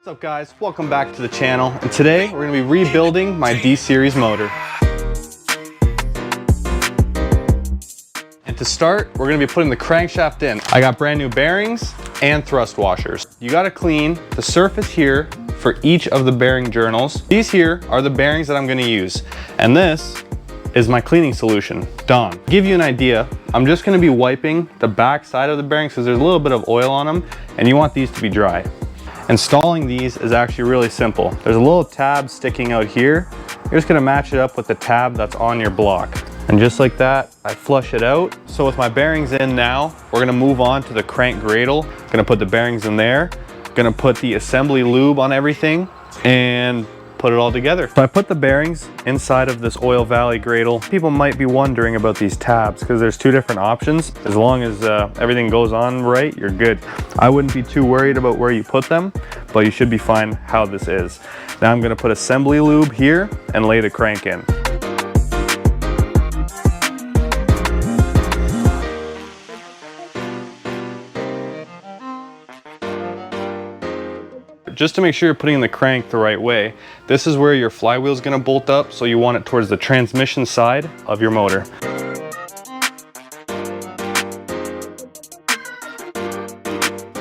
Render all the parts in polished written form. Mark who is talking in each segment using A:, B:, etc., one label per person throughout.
A: What's up guys, welcome back to the channel, and today we're going to be rebuilding my D-Series motor. And to start, we're going to be putting the crankshaft in. I got brand new bearings and thrust washers. You got to clean the surface here for each of the bearing journals. These here are the bearings that I'm going to use, and this is my cleaning solution, Dawn. To give you an idea, I'm just going to be wiping the back side of the bearings because there's a little bit of oil on them, and you want these to be dry. Installing these is actually really simple. There's a little tab sticking out here. You're just gonna match it up with the tab that's on your block. And just like that, I flush it out. So with my bearings in now, we're gonna move on to the crank gradle. Gonna put the bearings in there. Gonna put the assembly lube on everything and put it all together. So I put the bearings inside of this Oil Valley gradle. People might be wondering about these tabs because there's two different options. As long as everything goes on right, you're good. I wouldn't be too worried about where you put them, but you should be fine how this is. Now I'm gonna put assembly lube here and lay the crank in. Just to make sure you're putting the crank the right way, this is where your flywheel is going to bolt up, so you want it towards the transmission side of your motor.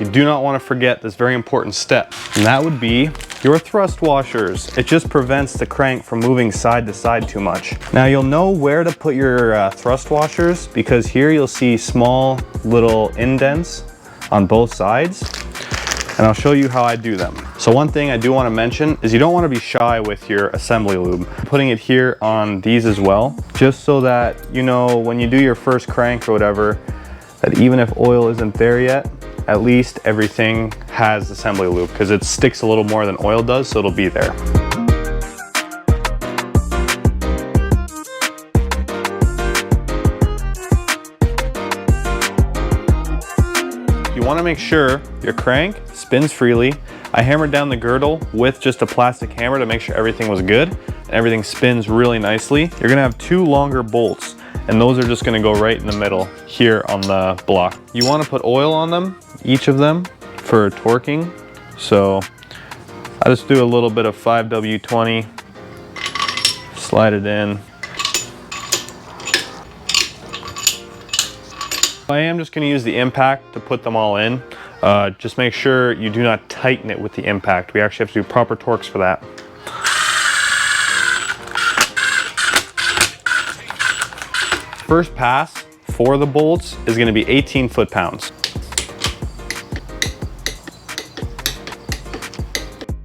A: You do not want to forget this very important step, and that would be your thrust washers. It just prevents the crank from moving side to side too much. Now you'll know where to put your thrust washers because here you'll see small little indents on both sides. And I'll show you how I do them. So one thing I do want to mention is you don't want to be shy with your assembly lube. Putting it here on these as well, just so that you know when you do your first crank or whatever, that even if oil isn't there yet, at least everything has assembly lube because it sticks a little more than oil does, so it'll be there. You want to make sure your crank spins freely. I hammered down the girdle with just a plastic hammer to make sure everything was good and everything spins really nicely. You're gonna have two longer bolts and those are just gonna go right in the middle here on the block. You want to put oil on them, each of them, for torquing. So I just do a little bit of 5W20, slide it in. I am just going to use the impact to put them all in. Just make sure you do not tighten it with the impact. We actually have to do proper torques for that. First pass for the bolts is going to be 18 foot-pounds.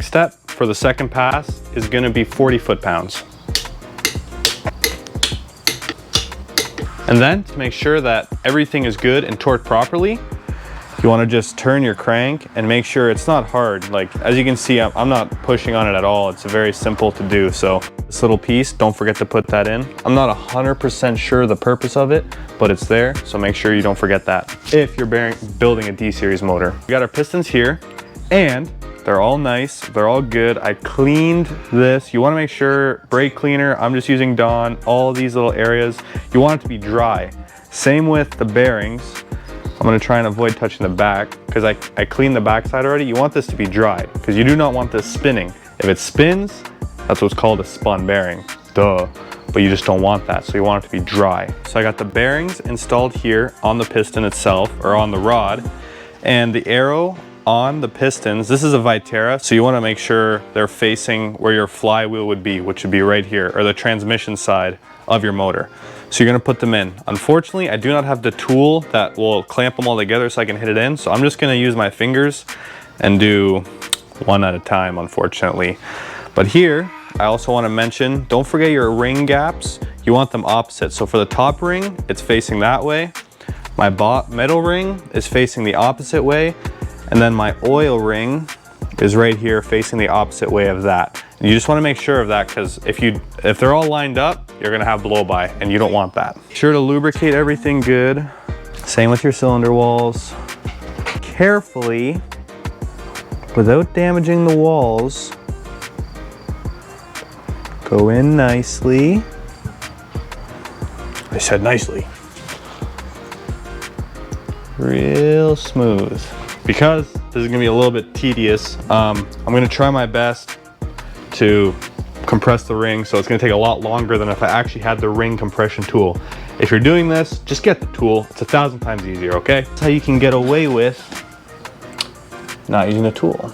A: Step for the second pass is going to be 40 foot-pounds. And then to make sure that everything is good and torqued properly, you want to just turn your crank and make sure it's not hard. Like, as you can see, I'm not pushing on it at all. It's very simple to do. So this little piece, don't forget to put that in. I'm not 100% sure the purpose of it, but it's there. So make sure you don't forget that if you're building a D-Series motor. We got our pistons here and they're all nice, they're all good. I cleaned this. You want to make sure, brake cleaner, I'm just using Dawn, all these little areas. You want it to be dry. Same with the bearings. I'm going to try and avoid touching the back because I cleaned the back side already. You want this to be dry because you do not want this spinning. If it spins, that's what's called a spun bearing. Duh. But you just don't want that, so you want it to be dry. So I got the bearings installed here on the piston itself, or on the rod, and the arrow on the pistons. This is a Viterra, so you want to make sure they're facing where your flywheel would be, which would be right here, or the transmission side of your motor. So you're going to put them in. Unfortunately, I do not have the tool that will clamp them all together so I can hit it in, so I'm just going to use my fingers and do one at a time, unfortunately. But here, I also want to mention, don't forget your ring gaps. You want them opposite. So for the top ring, it's facing that way. My middle ring is facing the opposite way. And then my oil ring is right here facing the opposite way of that. And you just want to make sure of that because if they're all lined up, you're going to have blow by and you don't want that. Be sure to lubricate everything good. Same with your cylinder walls. Carefully, without damaging the walls, go in nicely. I said nicely. Real smooth. Because This is gonna be a little bit tedious. I'm gonna try my best to compress the ring, so it's gonna take a lot longer than if I actually had the ring compression tool. If you're doing this, just get the tool. It's 1,000 times easier, okay? That's how you can get away with not using a tool.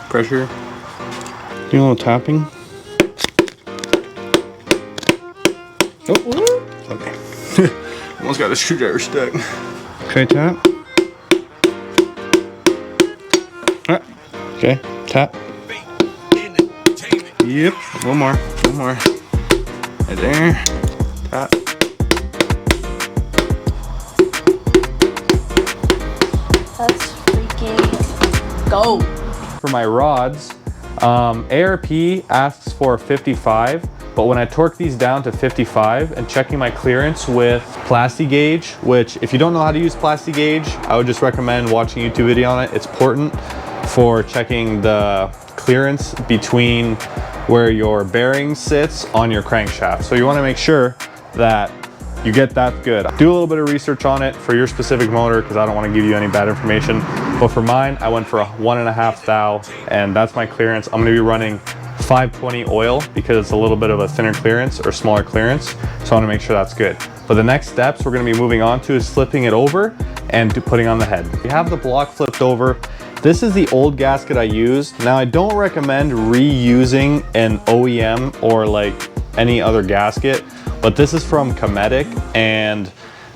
A: Pressure. Do a little tapping. Oh, okay. Almost got a screwdriver stuck. Okay, tap. Ah, okay, tap. Yep, one more. Right there. Tap.
B: Let's freaking go.
A: For my rods, ARP asks for 55, but when I torque these down to 55 and checking my clearance with plasti gauge, which if you don't know how to use plasti gauge, I would just recommend watching a YouTube video on it. It's important for checking the clearance between where your bearing sits on your crankshaft. So you want to make sure that you get that good. Do a little bit of research on it for your specific motor, because I don't want to give you any bad information. But for mine, I went for a 1.5 thou, and that's my clearance. I'm going to be running 520 oil because it's a little bit of a thinner clearance or smaller clearance. So I want to make sure that's good. But the next steps we're going to be moving on to is flipping it over and putting on the head. You have the block flipped over. This is the old gasket I used. Now I don't recommend reusing an OEM or like any other gasket, but this is from Civic and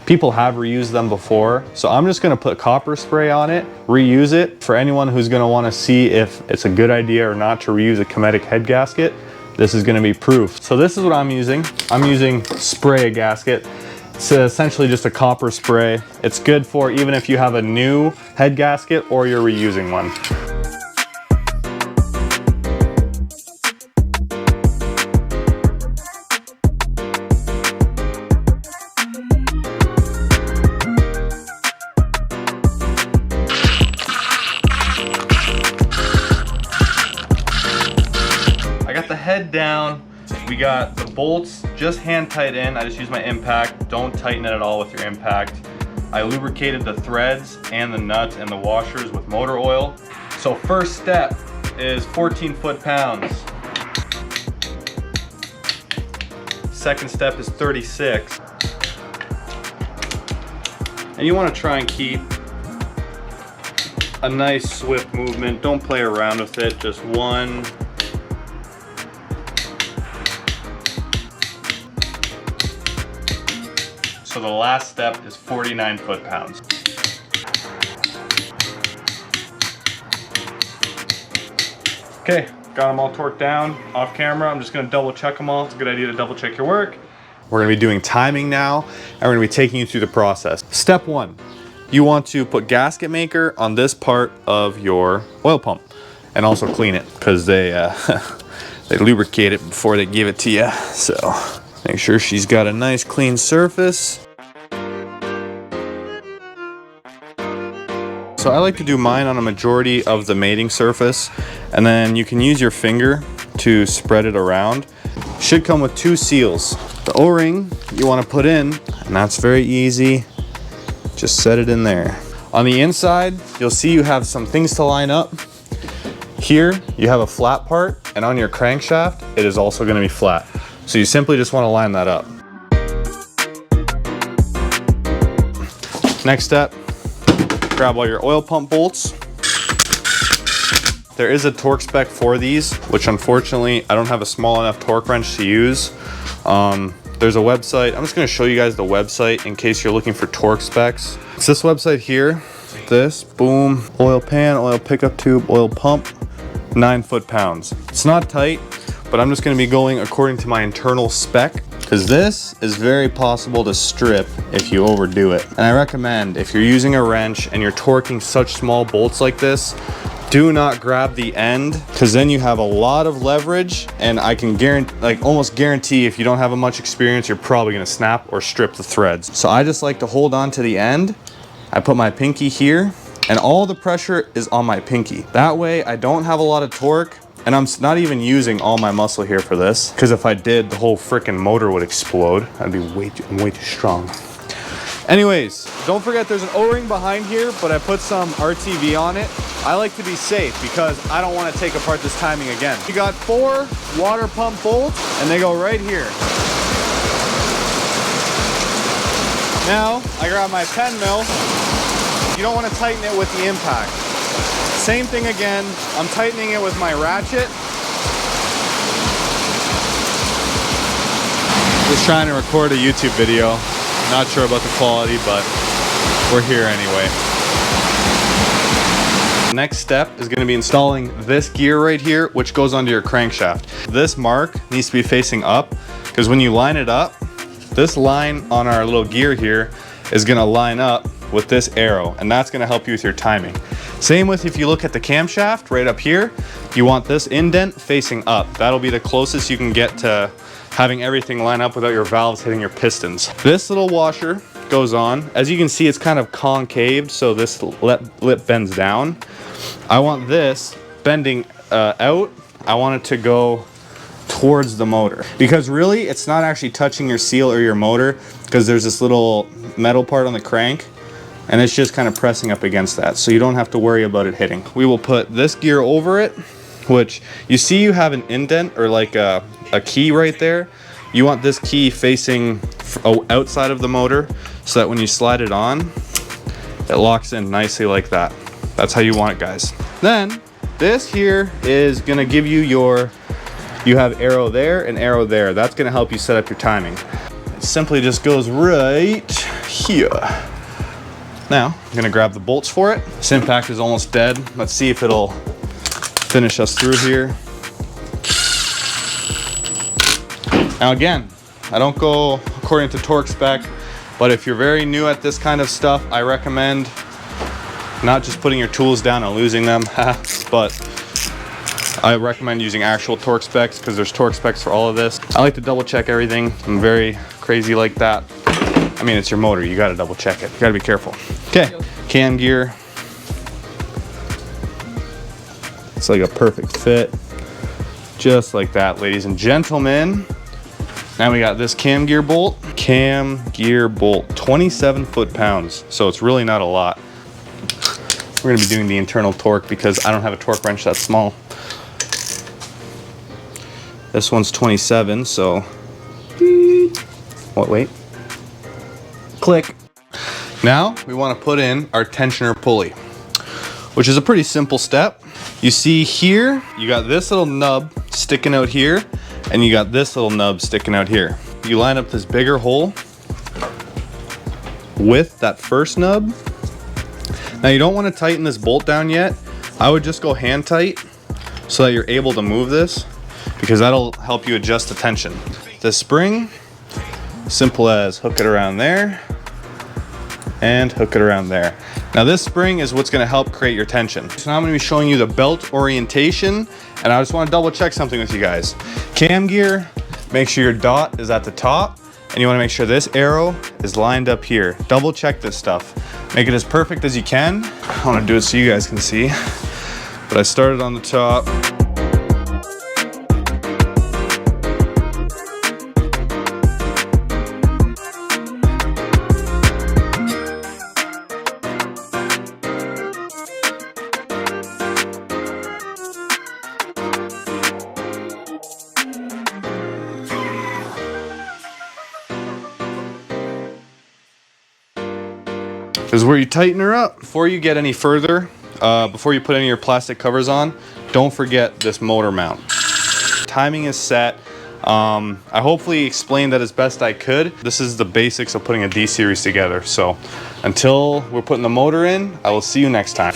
A: people have reused them before. So I'm just gonna put copper spray on it, reuse it. For anyone who's gonna wanna see if it's a good idea or not to reuse a Civic head gasket, this is gonna be proof. So this is what I'm using. I'm using spray gasket. It's essentially just a copper spray. It's good for even if you have a new head gasket or you're reusing one. I got the head down. We got the bolts just hand tight in. I just use my impact. Don't tighten it at all with your impact. I lubricated the threads and the nuts and the washers with motor oil. So first step is 14 foot-pounds. Second step is 36. And you want to try and keep a nice swift movement. Don't play around with it. Just one. So the last step is 49 foot-pounds. Okay, got them all torqued down off camera. I'm just gonna double check them all. It's a good idea to double check your work. We're gonna be doing timing now, and we're gonna be taking you through the process. Step one, you want to put gasket maker on this part of your oil pump and also clean it because they lubricate it before they give it to you. So make sure she's got a nice clean surface. So I like to do mine on a majority of the mating surface, and then you can use your finger to spread it around. Should come with 2 seals. The O-ring you want to put in, and that's very easy. Just set it in there. On the inside, you'll see you have some things to line up. Here, you have a flat part, and on your crankshaft, it is also going to be flat. So you simply just want to line that up. Next step, grab all your oil pump bolts. There is a torque spec for these, which unfortunately I don't have a small enough torque wrench to use. There's a website. I'm just going to show you guys the website in case you're looking for torque specs. It's this website here. This, boom, oil pan, oil pickup tube, oil pump, 9 foot-pounds. It's not tight, but I'm just going to be going according to my internal spec, because this is very possible to strip if you overdo it. And I recommend if you're using a wrench and you're torquing such small bolts like this, do not grab the end, because then you have a lot of leverage, and I can guarantee, like almost guarantee, if you don't have much experience, you're probably going to snap or strip the threads. So I just like to hold on to the end. I put my pinky here, and all the pressure is on my pinky. That way I don't have a lot of torque, And I'm not even using all my muscle here for this, because if I did, the whole freaking motor would explode. I'd be way too strong. Anyways, don't forget there's an O-ring behind here, but I put some RTV on it. I like to be safe because I don't want to take apart this timing again. You got 4 water pump bolts and they go right here. Now, I grab my pen mill. You don't want to tighten it with the impact. Same thing again, I'm tightening it with my ratchet. Just trying to record a YouTube video. Not sure about the quality, but we're here anyway. Next step is going to be installing this gear right here, which goes onto your crankshaft. This mark needs to be facing up, because when you line it up, this line on our little gear here is going to line up with this arrow, and that's going to help you with your timing. Same with if you look at the camshaft right up here, you want this indent facing up. That'll be the closest you can get to having everything line up without your valves hitting your pistons. This little washer goes on. As you can see, it's kind of concaved, so this lip bends down. I want this bending out. I want it to go towards the motor, because really it's not actually touching your seal or your motor, because there's this little metal part on the crank and it's just kind of pressing up against that, so you don't have to worry about it hitting. We will put this gear over it, which you see you have an indent or like a key right there. You want this key facing outside of the motor so that when you slide it on, it locks in nicely like that. That's how you want it, guys. Then this here is gonna give you you have arrow there and arrow there. That's gonna help you set up your timing. It simply just goes right here. Now, I'm gonna grab the bolts for it. This impact is almost dead. Let's see if it'll finish us through here. Now again, I don't go according to torque spec, but if you're very new at this kind of stuff, I recommend not just putting your tools down and losing them, but I recommend using actual torque specs, because there's torque specs for all of this. I like to double check everything. I'm very crazy like that. I mean, it's your motor, you gotta double check it. You gotta be careful. Okay, cam gear. It's like a perfect fit. Just like that, ladies and gentlemen. Now we got this cam gear bolt. Cam gear bolt, 27 foot-pounds. So it's really not a lot. We're gonna be doing the internal torque because I don't have a torque wrench that small. This one's 27, so. What, wait. Click. Now we want to put in our tensioner pulley, which is a pretty simple step. You see here, you got this little nub sticking out here, and you got this little nub sticking out here. You line up this bigger hole with that first nub. Now you don't want to tighten this bolt down yet. I would just go hand tight so that you're able to move this, because that'll help you adjust the tension. The spring, simple as hook it around there and hook it around there. Now this spring is what's gonna help create your tension. So now I'm gonna be showing you the belt orientation, and I just wanna double check something with you guys. Cam gear, make sure your dot is at the top, and you wanna make sure this arrow is lined up here. Double check this stuff. Make it as perfect as you can. I wanna do it so you guys can see, but I started on the top. Is where you tighten her up. Before you get any further, before you put any of your plastic covers on, don't forget this motor mount. Timing is set. I hopefully explained that as best I could. This is the basics of putting a D series together. So until we're putting the motor in, I will see you next time.